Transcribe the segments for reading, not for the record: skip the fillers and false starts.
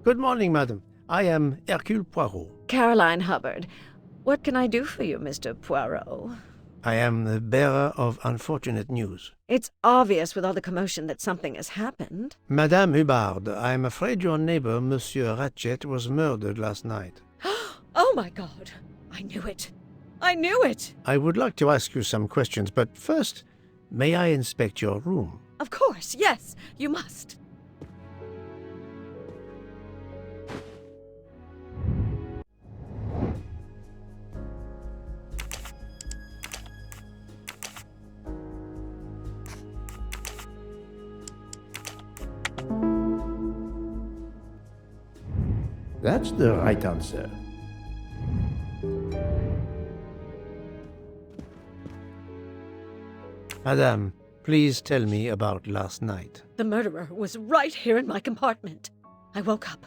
Good morning, madam. I am Hercule Poirot. Caroline Hubbard. What can I do for you, Mr. Poirot? I am the bearer of unfortunate news. It's obvious with all the commotion that something has happened. Madame Hubbard, I am afraid your neighbor, Monsieur Ratchet, was murdered last night. Oh, my God. I knew it. I knew it. I would like to ask you some questions, but first, may I inspect your room? Of course, yes. You must. That's the right answer. Madame, please tell me about last night. The murderer was right here in my compartment. I woke up.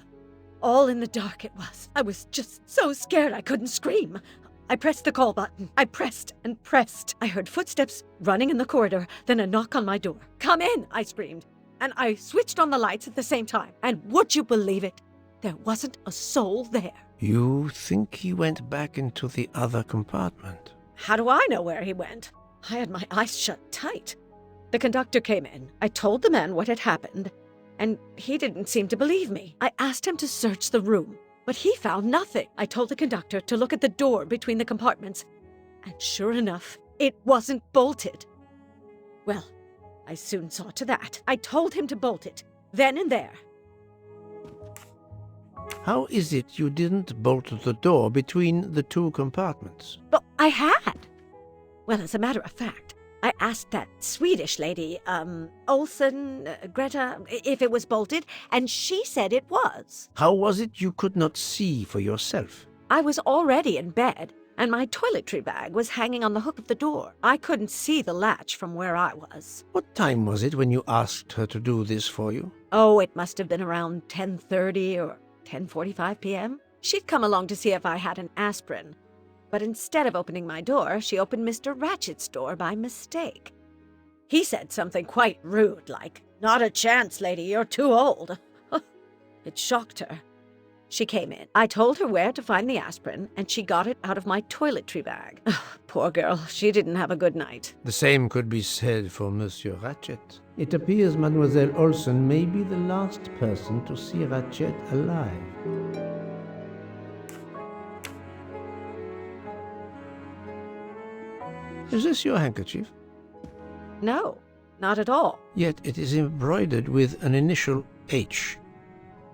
All in the dark it was. I was just so scared I couldn't scream. I pressed the call button. I pressed and pressed. I heard footsteps running in the corridor, then a knock on my door. "Come in," I screamed. And I switched on the lights at the same time. And would you believe it? There wasn't a soul there. You think he went back into the other compartment? How do I know where he went? I had my eyes shut tight. The conductor came in. I told the man what had happened, and he didn't seem to believe me. I asked him to search the room, but he found nothing. I told the conductor to look at the door between the compartments, and sure enough, it wasn't bolted. Well, I soon saw to that. I told him to bolt it, then and there. How is it you didn't bolt the door between the two compartments? But I had. Well, as a matter of fact, I asked that Swedish lady, Olsen, Greta, if it was bolted, and she said it was. How was it you could not see for yourself? I was already in bed, and my toiletry bag was hanging on the hook of the door. I couldn't see the latch from where I was. What time was it when you asked her to do this for you? Oh, it must have been around 10:30 or 10:45 p.m. She'd come along to see if I had an aspirin. But instead of opening my door, she opened Mr. Ratchet's door by mistake. He said something quite rude, like, "Not a chance, lady, you're too old." It shocked her. She came in. I told her where to find the aspirin, and she got it out of my toiletry bag. Poor girl, she didn't have a good night. The same could be said for Monsieur Ratchet. It appears Mademoiselle Olsen may be the last person to see Ratchet alive. Is this your handkerchief? No, not at all. Yet it is embroidered with an initial H,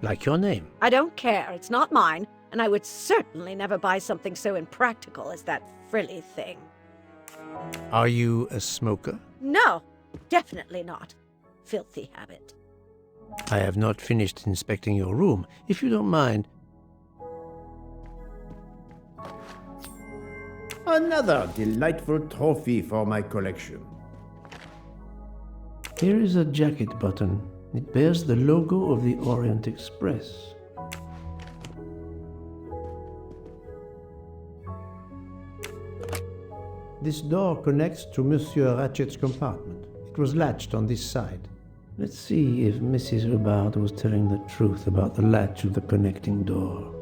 like your name. I don't care. It's not mine, and I would certainly never buy something so impractical as that frilly thing. Are you a smoker? No, definitely not. Filthy habit. I have not finished inspecting your room. If you don't mind. Another delightful trophy for my collection. Here is a jacket button. It bears the logo of the Orient Express. This door connects to Monsieur Ratchet's compartment. It was latched on this side. Let's see if Mrs. Hubbard was telling the truth about the latch of the connecting door.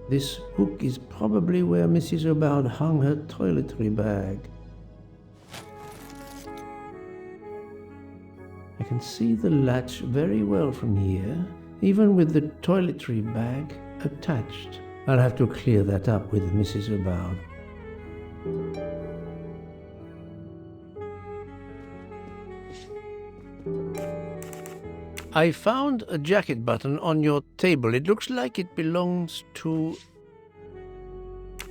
This hook is probably where Mrs. Hubbard hung her toiletry bag. I can see the latch very well from here, even with the toiletry bag attached. I'll have to clear that up with Mrs. Hubbard. I found a jacket button on your table. It looks like it belongs to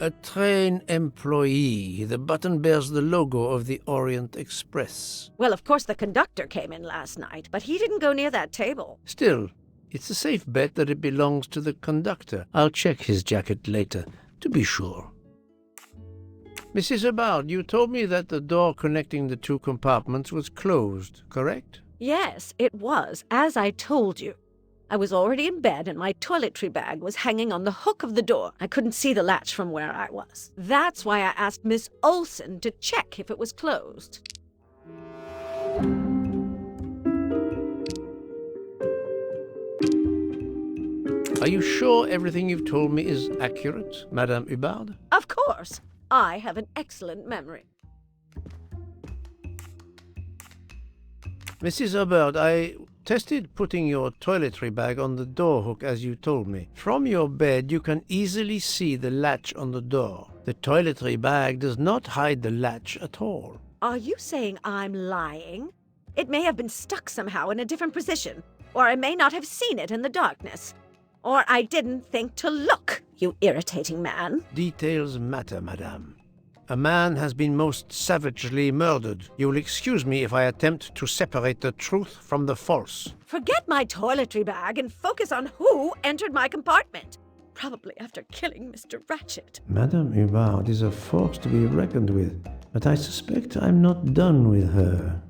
a train employee. The button bears the logo of the Orient Express. Well, of course the conductor came in last night, but he didn't go near that table. Still, it's a safe bet that it belongs to the conductor. I'll check his jacket later, to be sure. Mrs. Hubbard, you told me that the door connecting the two compartments was closed, correct? Yes, it was, as I told you. I was already in bed and my toiletry bag was hanging on the hook of the door. I couldn't see the latch from where I was. That's why I asked Miss Olson to check if it was closed. Are you sure everything you've told me is accurate, Madame Hubbard? Of course. I have an excellent memory. Mrs. Hubbard, I tested putting your toiletry bag on the door hook as you told me. From your bed, you can easily see the latch on the door. The toiletry bag does not hide the latch at all. Are you saying I'm lying? It may have been stuck somehow in a different position, or I may not have seen it in the darkness. Or I didn't think to look, you irritating man. Details matter, madame. A man has been most savagely murdered. You will excuse me if I attempt to separate the truth from the false. Forget my toiletry bag and focus on who entered my compartment. Probably after killing Mr. Ratchet. Madame Hubbard is a force to be reckoned with, but I suspect I'm not done with her.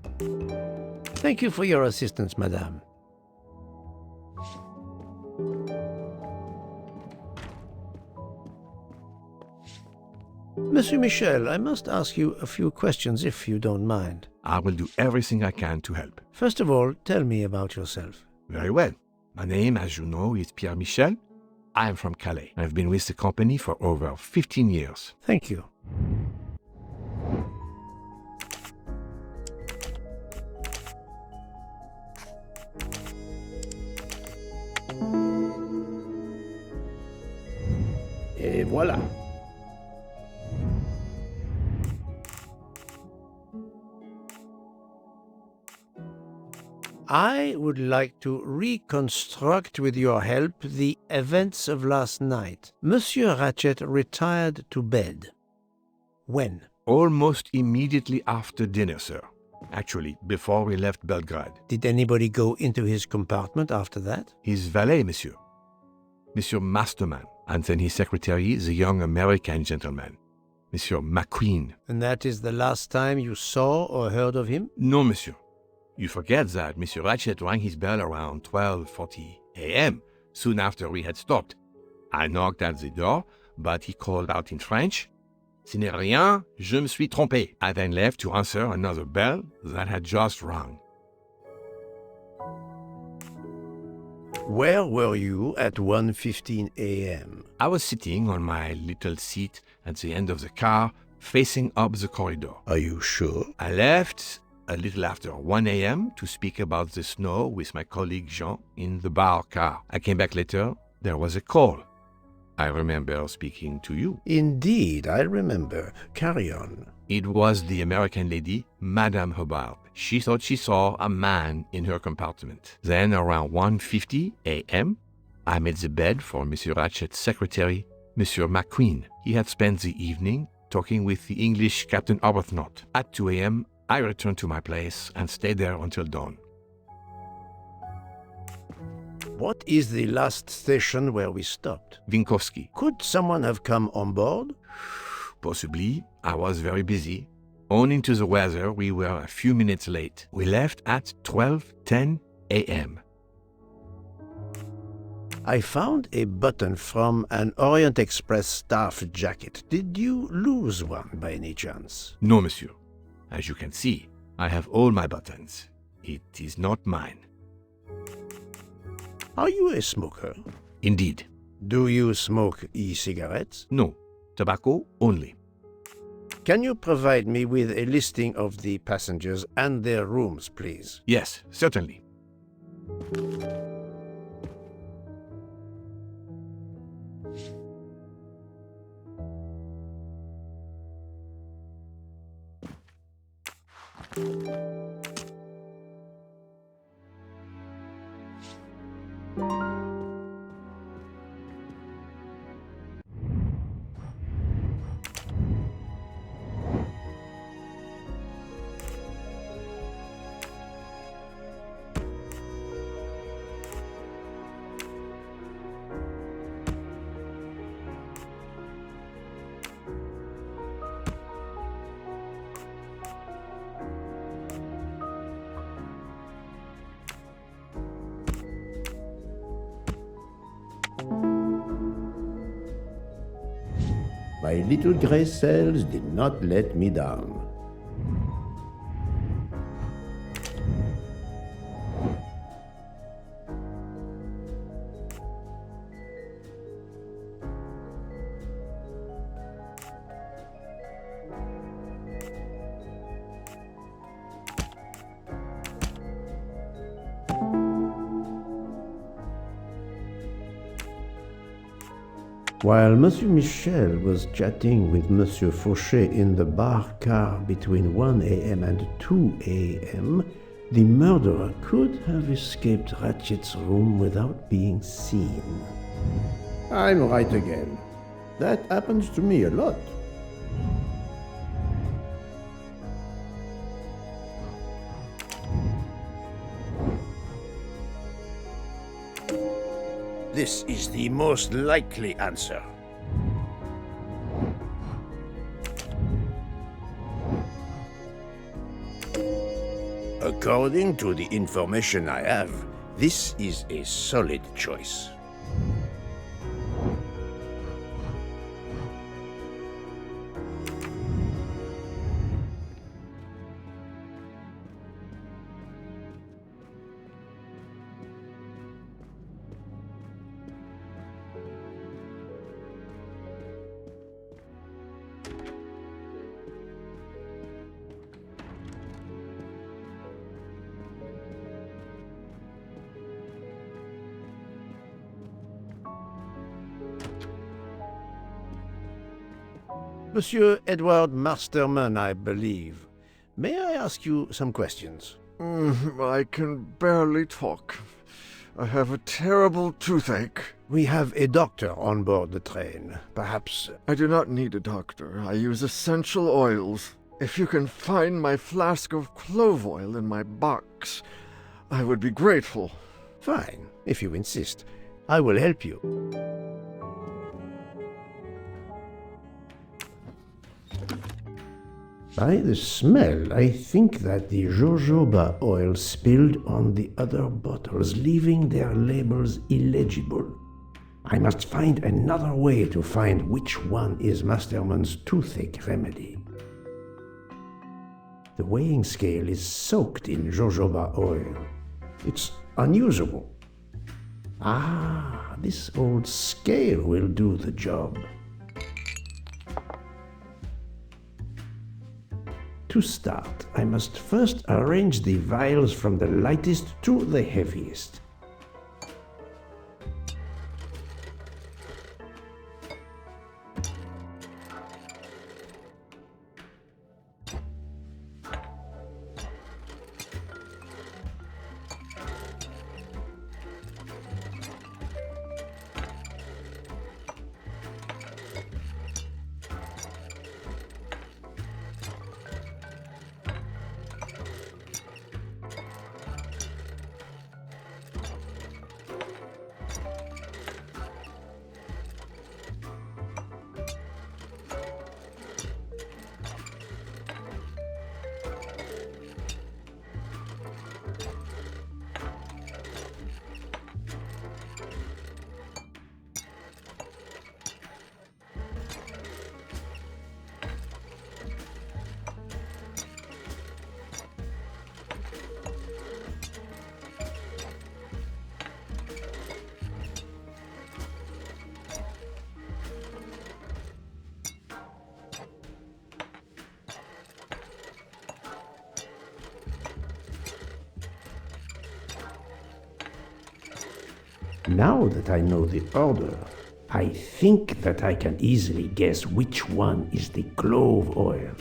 Thank you for your assistance, madame. Monsieur Michel, I must ask you a few questions if you don't mind. I will do everything I can to help. First of all, tell me about yourself. Very well. My name, as you know, is Pierre Michel. I am from Calais. I've been with the company for over 15 years. Thank you. Et voilà. I would like to reconstruct with your help the events of last night. Monsieur Ratchet retired to bed. When? Almost immediately after dinner, sir. Actually, before we left Belgrade. Did anybody go into his compartment after that? His valet, monsieur. Monsieur Masterman. And then his secretary, the young American gentleman. Monsieur McQueen. And that is the last time you saw or heard of him? No, monsieur. You forget that Monsieur Ratchet rang his bell around 12:40 a.m., soon after we had stopped. I knocked at the door, but he called out in French, "Ce n'est rien, je me suis trompé." I then left to answer another bell that had just rung. Where were you at 1:15 a.m.? I was sitting on my little seat at the end of the car, facing up the corridor. Are you sure? I left a little after 1 a.m. to speak about the snow with my colleague Jean in the bar car. I came back later. There was a call. I remember speaking to you. Indeed, I remember. Carry on. It was the American lady, Madame Hubbard. She thought she saw a man in her compartment. Then, around 1:50 a.m., I made the bed for Monsieur Ratchet's secretary, Monsieur McQueen. He had spent the evening talking with the English Captain Arbuthnot. At 2 a.m., I returned to my place and stayed there until dawn. What is the last station where we stopped? Vinkovsky. Could someone have come on board? Possibly. I was very busy. Owing to the weather, we were a few minutes late. We left at 12:10 a.m. I found a button from an Orient Express staff jacket. Did you lose one by any chance? No, monsieur. As you can see, I have all my buttons. It is not mine. Are you a smoker? Indeed. Do you smoke e-cigarettes? No. Tobacco only. Can you provide me with a listing of the passengers and their rooms, please? Yes, certainly. My little grey cells did not let me down. While Monsieur Michel was chatting with Monsieur Fauchet in the bar car between 1 a.m. and 2 a.m., the murderer could have escaped Ratchet's room without being seen. I'm right again. That happens to me a lot. This is the most likely answer. According to the information I have, this is a solid choice. Monsieur Edward Masterman, I believe. May I ask you some questions? I can barely talk. I have a terrible toothache. We have a doctor on board the train. Perhaps... I do not need a doctor. I use essential oils. If you can find my flask of clove oil in my box, I would be grateful. Fine, if you insist. I will help you. By the smell, I think that the jojoba oil spilled on the other bottles, leaving their labels illegible. I must find another way to find which one is Masterman's toothache remedy. The weighing scale is soaked in jojoba oil. It's unusable. Ah, this old scale will do the job. To start, I must first arrange the vials from the lightest to the heaviest. Now that I know the order, I think that I can easily guess which one is the clove oil.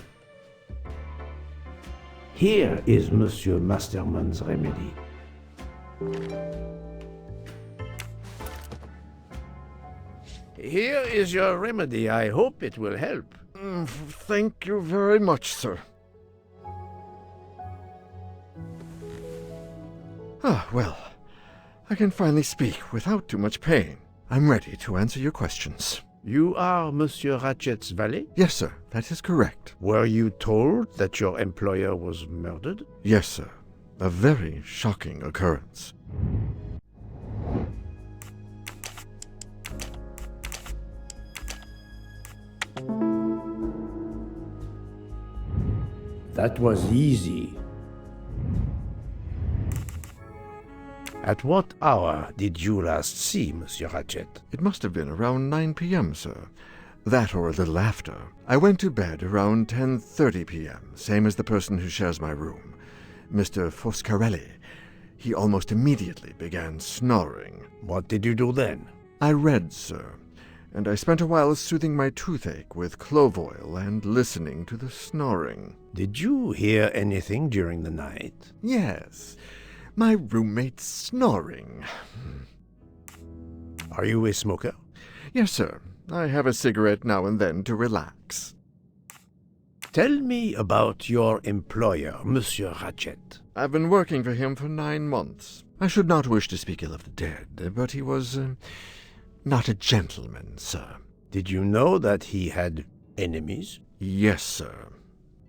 Here is Monsieur Masterman's remedy. Here is your remedy. I hope it will help. Thank you very much, sir. Well, I can finally speak without too much pain. I'm ready to answer your questions. You are Monsieur Ratchet's valet? Yes, sir, that is correct. Were you told that your employer was murdered? Yes, sir. A very shocking occurrence. That was easy. At what hour did you last see Monsieur Ratchet? It must have been around 9 p.m., sir. That or a little after. I went to bed around 10:30 p.m., same as the person who shares my room, Mr. Foscarelli. He almost immediately began snoring. What did you do then? I read, sir, and I spent a while soothing my toothache with clove oil and listening to the snoring. Did you hear anything during the night? Yes, my roommate's snoring. Are you a smoker? Yes, sir. I have a cigarette now and then to relax. Tell me about your employer, Monsieur Ratchet. I've been working for him for 9 months. I should not wish to speak ill of the dead, but he was not a gentleman, sir. Did you know that he had enemies? Yes, sir.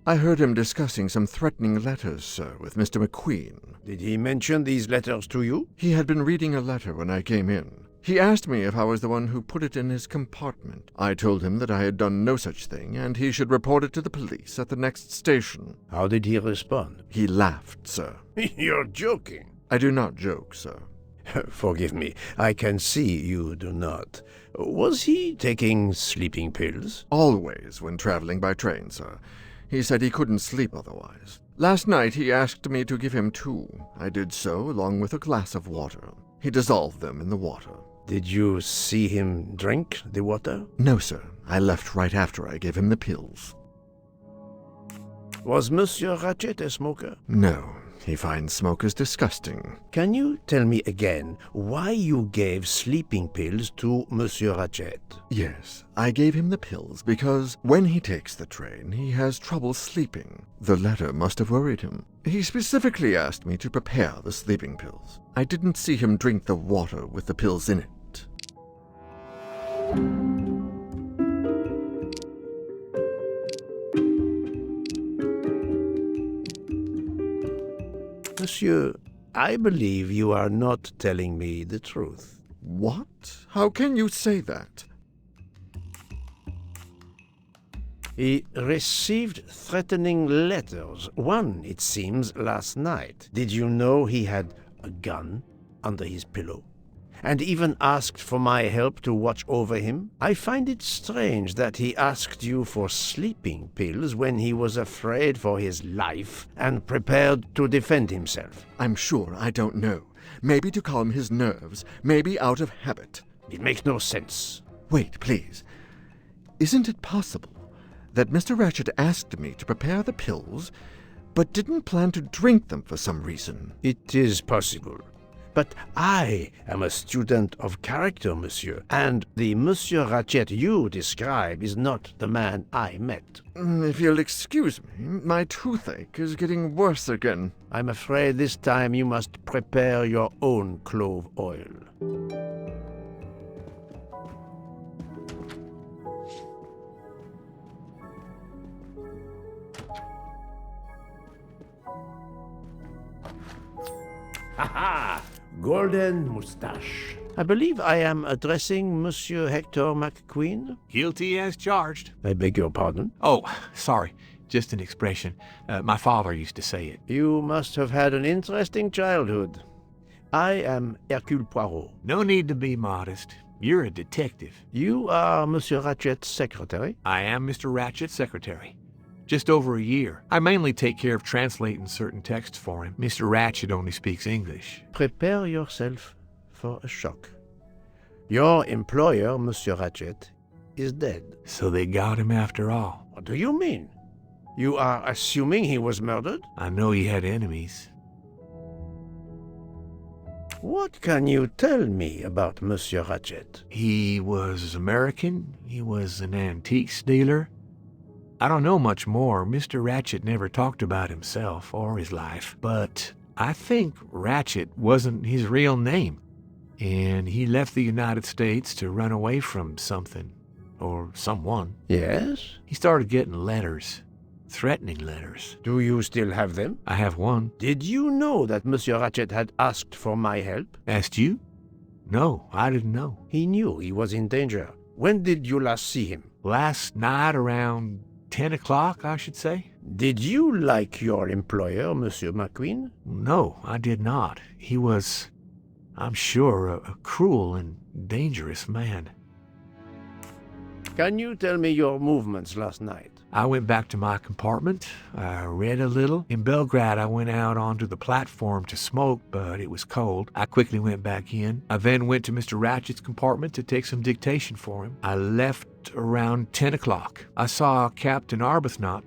I heard him discussing some threatening letters, sir, with Mr. McQueen. Did he mention these letters to you? He had been reading a letter when I came in. He asked me if I was the one who put it in his compartment. I told him that I had done no such thing, and he should report it to the police at the next station. How did he respond? He laughed, sir. You're joking. I do not joke, sir. Forgive me, I can see you do not. Was he taking sleeping pills? Always when traveling by train, sir. He said he couldn't sleep otherwise. Last night he asked me to give him 2. I did so, along with a glass of water. He dissolved them in the water. Did you see him drink the water? No, sir. I left right after I gave him the pills. Was Monsieur Ratchet a smoker? No, he finds smokers disgusting. Can you tell me again why you gave sleeping pills to Monsieur Ratchet? Yes, I gave him the pills because when he takes the train, he has trouble sleeping. The letter must have worried him. He specifically asked me to prepare the sleeping pills. I didn't see him drink the water with the pills in it. Monsieur, I believe you are not telling me the truth. What? How can you say that? He received threatening letters, one, it seems, last night. Did you know he had a gun under his pillow? And even asked for my help to watch over him? I find it strange that he asked you for sleeping pills when he was afraid for his life and prepared to defend himself. I'm sure I don't know. Maybe to calm his nerves, maybe out of habit. It makes no sense. Wait, please. Isn't it possible that Mr. Ratchet asked me to prepare the pills, but didn't plan to drink them for some reason? It is possible. But I am a student of character, monsieur, and the Monsieur Ratchet you describe is not the man I met. If you'll excuse me, my toothache is getting worse again. I'm afraid this time you must prepare your own clove oil. Ha-ha! Golden moustache. I believe I am addressing Monsieur Hector McQueen. Guilty as charged. I beg your pardon. Oh, sorry. Just an expression. My father used to say it. You must have had an interesting childhood. I am Hercule Poirot. No need to be modest. You're a detective. You are Monsieur Ratchet's secretary? I am Mr. Ratchet's secretary. Just over a year. I mainly take care of translating certain texts for him. Mr. Ratchet only speaks English. Prepare yourself for a shock. Your employer, Monsieur Ratchet, is dead. So they got him after all. What do you mean? You are assuming he was murdered? I know he had enemies. What can you tell me about Monsieur Ratchet? He was American. He was an antiques dealer. I don't know much more. Mr. Ratchet never talked about himself or his life, but I think Ratchet wasn't his real name, and he left the United States to run away from something or someone. Yes? He started getting letters, threatening letters. Do you still have them? I have one. Did you know that Monsieur Ratchet had asked for my help? Asked you? No, I didn't know. He knew he was in danger. When did you last see him? Last night around 10 o'clock, I should say. Did you like your employer, Monsieur McQueen? No, I did not. He was, I'm sure, a cruel and dangerous man. Can you tell me your movements last night? I went back to my compartment. I read a little. In Belgrade, I went out onto the platform to smoke, but it was cold. I quickly went back in. I then went to Mr. Ratchet's compartment to take some dictation for him. I left around 10 o'clock. I saw Captain Arbuthnot.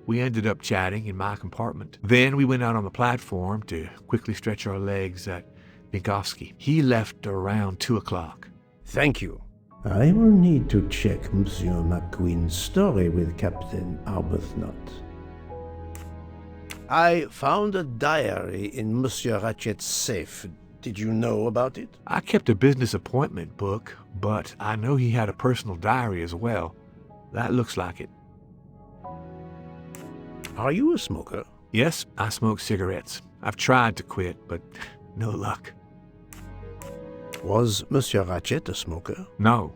We ended up chatting in my compartment. Then we went out on the platform to quickly stretch our legs at Vinkovsky. He left around 2 o'clock. Thank you. I will need to check Monsieur McQueen's story with Captain Arbuthnot. I found a diary in Monsieur Ratchet's safe. Did you know about it? I kept a business appointment book, but I know he had a personal diary as well. That looks like it. Are you a smoker? Yes, I smoke cigarettes. I've tried to quit, but no luck. Was Monsieur Ratchet a smoker? No,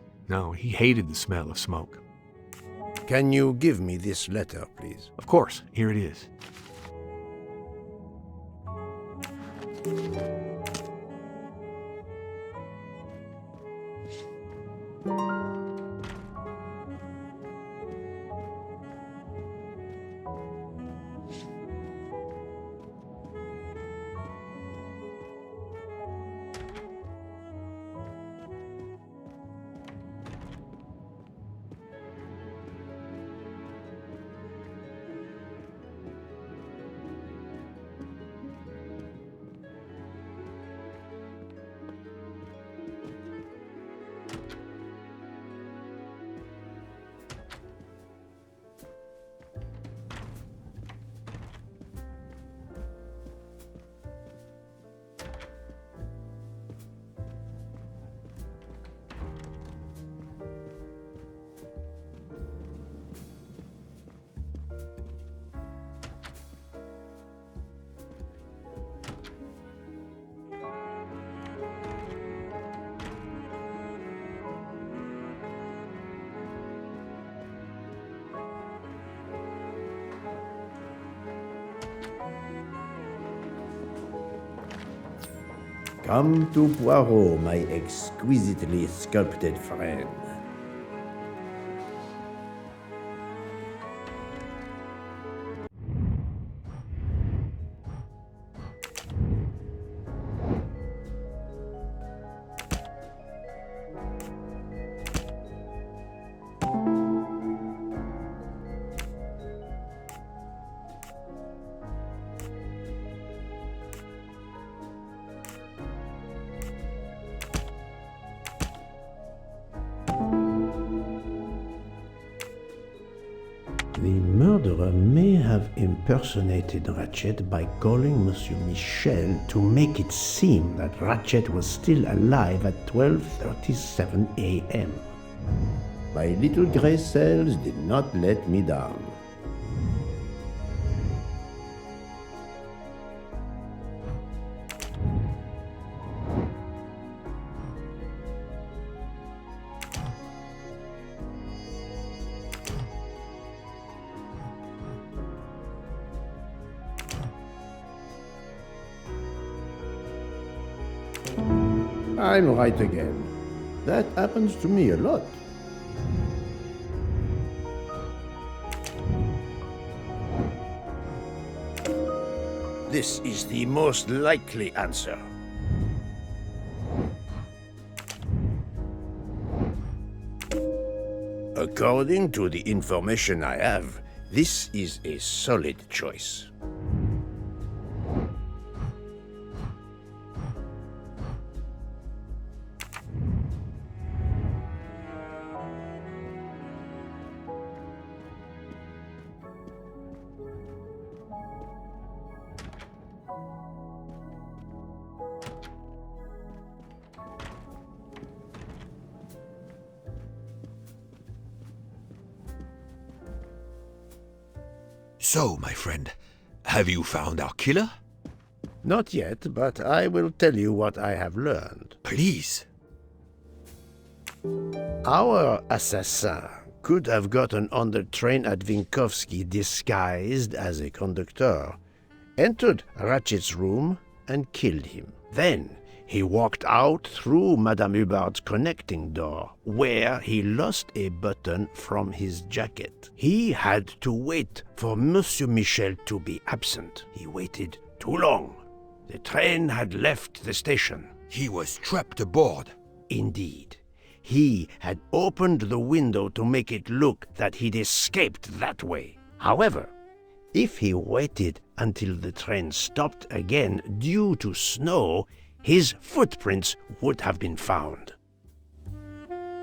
he hated the smell of smoke. Can you give me this letter, please? Of course, here it is. Come to Poirot, my exquisitely sculpted friend. The murderer may have impersonated Ratchet by calling Monsieur Michel to make it seem that Ratchet was still alive at 12:37 a.m. My little gray cells did not let me down. I'm right again. That happens to me a lot. This is the most likely answer. According to the information I have, this is a solid choice. So, my friend, have you found our killer? Not yet, but I will tell you what I have learned. Please. Our assassin could have gotten on the train at Vinkovsky disguised as a conductor, entered Ratchet's room, and killed him. Then he walked out through Madame Hubbard's connecting door, where he lost a button from his jacket. He had to wait for Monsieur Michel to be absent. He waited too long. The train had left the station. He was trapped aboard. Indeed. He had opened the window to make it look that he'd escaped that way. However, if he waited until the train stopped again due to snow, his footprints would have been found.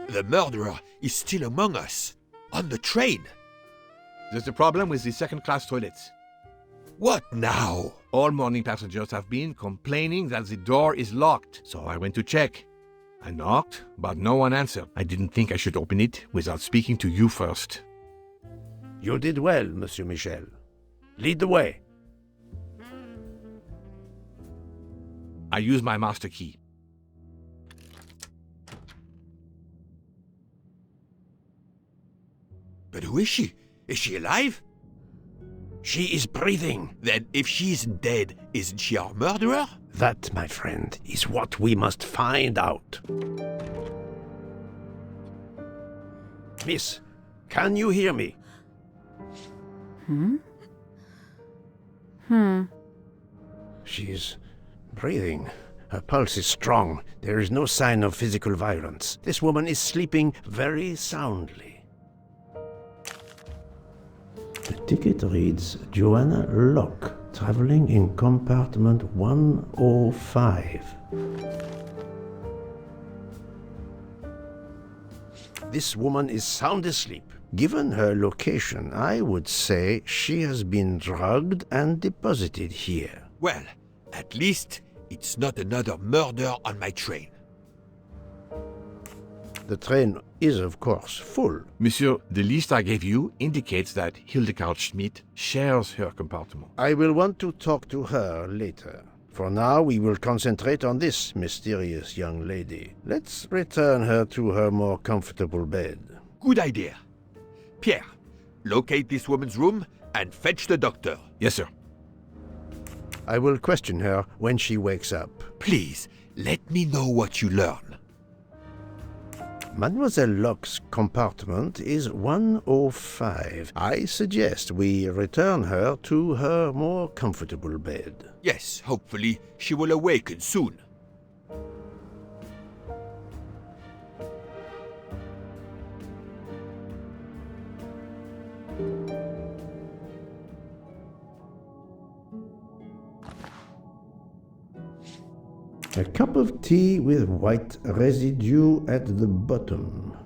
The murderer is still among us. On the train. There's a problem with the second-class toilets. What now? All morning passengers have been complaining that the door is locked, so I went to check. I knocked, but no one answered. I didn't think I should open it without speaking to you first. You did well, Monsieur Michel. Lead the way. I used my master key. But who is she? Is she alive? She is breathing. Then if she isn't dead, isn't she our murderer? That, my friend, is what we must find out. Miss, can you hear me? She's breathing. Her pulse is strong. There is no sign of physical violence. This woman is sleeping very soundly. The ticket reads Joanna Locke, traveling in compartment 105. This woman is sound asleep. Given her location, I would say she has been drugged and deposited here. Well, at least it's not another murder on my train. The train is, of course, full. Monsieur, the list I gave you indicates that Hildegard Schmidt shares her compartment. I will want to talk to her later. For now, we will concentrate on this mysterious young lady. Let's return her to her more comfortable bed. Good idea. Pierre, locate this woman's room and fetch the doctor. Yes, sir. I will question her when she wakes up. Please, let me know what you learn. Mademoiselle Locke's compartment is 105. I suggest we return her to her more comfortable bed. Yes, hopefully she will awaken soon. A cup of tea with white residue at the bottom.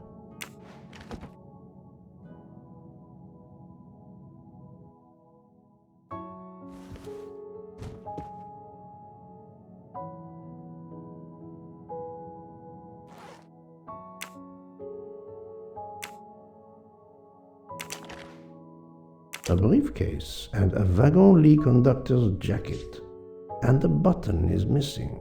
A briefcase and a wagon-lit conductor's jacket. And the button is missing.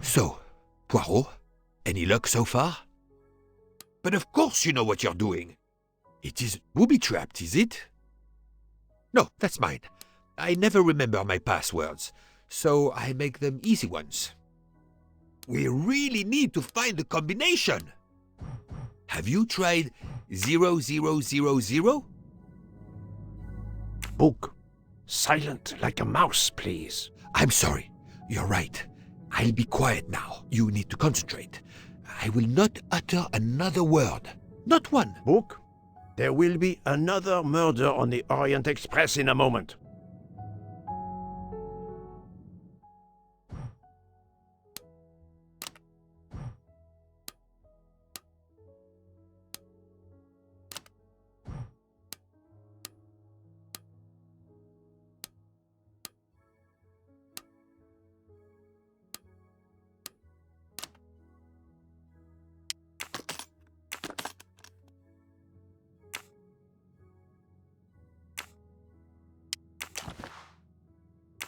So, Poirot, any luck so far? But of course you know what you're doing. It is booby-trapped, is it? No, that's mine. I never remember my passwords, so I make them easy ones. We really need to find the combination. Have you tried 0000? Book. Silent like a mouse, please. I'm sorry. You're right. I'll be quiet now. You need to concentrate. I will not utter another word. Not one. Book. There will be another murder on the Orient Express in a moment.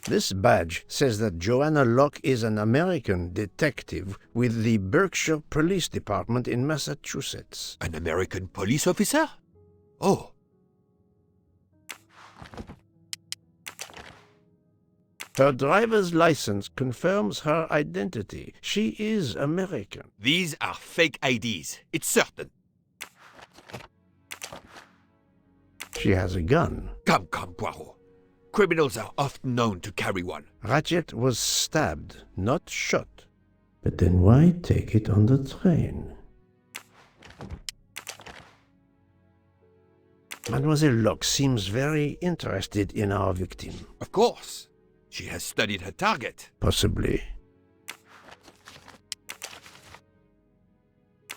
This badge says that Joanna Locke is an American detective with the Berkshire Police Department in Massachusetts. An American police officer? Oh, Her driver's license confirms her identity. She is American. these are fake IDs. It's certain. She has a gun. Come, Poirot. Criminals are often known to carry one. Ratchet was stabbed, not shot. But then why take it on the train? Mademoiselle Locke seems very interested in our victim. Of course. She has studied her target. Possibly.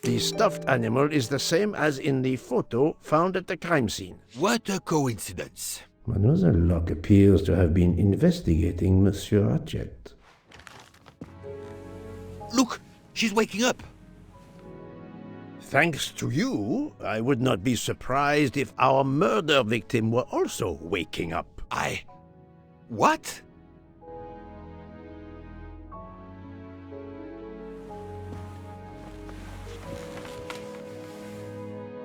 The stuffed animal is the same as in the photo found at the crime scene. What a coincidence. Mademoiselle Locke appears to have been investigating Monsieur Ratchet. Look, she's waking up. Thanks to you, I would not be surprised if our murder victim were also waking up. What?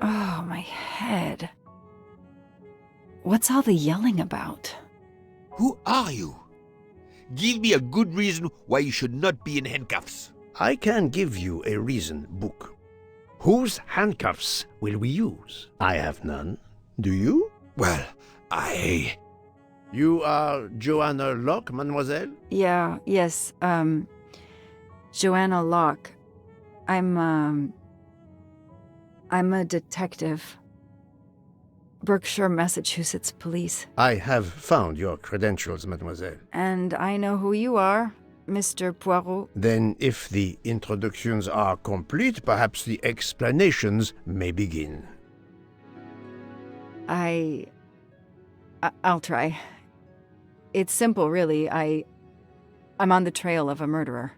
Oh, my head. What's all the yelling about? Who are you? Give me a good reason why you should not be in handcuffs. I can give you a reason, Book. Whose handcuffs will we use? I have none. Do you? Well, You are Joanna Locke, mademoiselle? Yes, Joanna Locke. I'm a detective. Berkshire, Massachusetts Police. I have found your credentials, mademoiselle. And I know who you are, Mr. Poirot. Then, if the introductions are complete, perhaps the explanations may begin. I'll try. It's simple, really. I'm on the trail of a murderer.